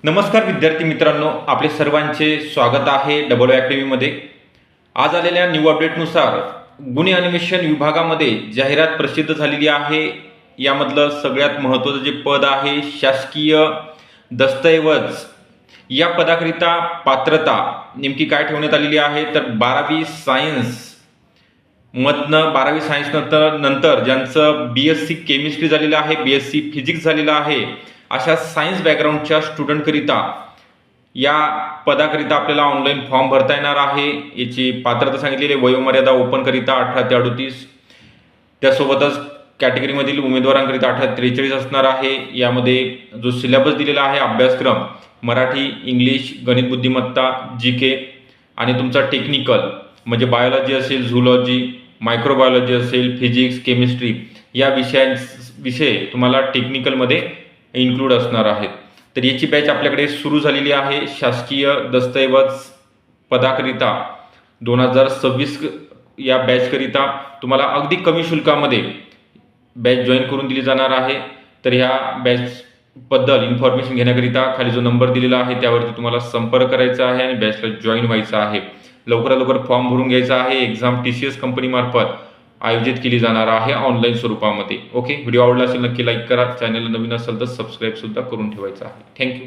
नमस्कार विद्यार्थी मित्रांनो, आपले सर्वांचे स्वागत आहे डबल अकॅडमीमध्ये। आज आलेल्या न्यू अपडेटनुसार गुन्हे अन्वेषण विभागामध्ये जाहिरात प्रसिद्ध झालेली आहे। यामधलं सगळ्यात महत्त्वाचं जे पद आहे शासकीय दस्तऐवज, या पदाकरिता पात्रता नेमकी काय ठेवण्यात आलेली आहे तर 12वी सायन्स मधनं 12वी सायन्स नंतर ज्यांचं BSc केमिस्ट्री झालेलं आहे, BSc फिजिक्स झालेलं आहे, अशा सायन्स बॅकग्राऊंडच्या स्टुडंटकरिता या पदाकरिता आपल्याला ऑनलाईन फॉर्म भरता येणार आहे। याची पात्रता सांगितलेली वयोमर्यादा ओपनकरिता 18 ते 38, त्यासोबतच कॅटेगरीमधील उमेदवारांकरिता 18 ते 43 असणार आहे। यामध्ये जो सिलेबस दिलेला आहे अभ्यासक्रम मराठी, इंग्लिश, गणित बुद्धिमत्ता, GK आणि तुमचा टेक्निकल म्हणजे बायोलॉजी असेल, झूलॉजी, मायक्रोबायोलॉजी असेल, फिजिक्स, केमिस्ट्री या विषय तुम्हाला टेक्निकलमध्ये इन्क्लूड असणार आहेत। तर याची बॅच आपल्याकडे सुरू झालेली आहे। शासकीय दस्तऐवज पदाकरिता 2026 या बॅचकरिता तुम्हाला अगदी कमी शुल्कामध्ये बॅच जॉईन करून दिली जाणार आहे। तर ह्या बॅचबद्दल इन्फॉर्मेशन घेण्याकरिता खाली जो नंबर दिलेला आहे त्यावरती तुम्हाला संपर्क करायचा आहे आणि बॅचला जॉईन व्हायचं आहे। लवकरात लवकर फॉर्म भरून घ्यायचा आहे। एक्झाम TCS कंपनीमार्फत आयोजित केली जाणार आहे ऑनलाईन स्वरूपामध्ये। ओके, व्हिडिओ आवडला असेल नक्की लाईक करा, चॅनलला नवीन असेल तर सबस्क्राईब सुद्धा करून ठेवायचं आहे। थँक्यू।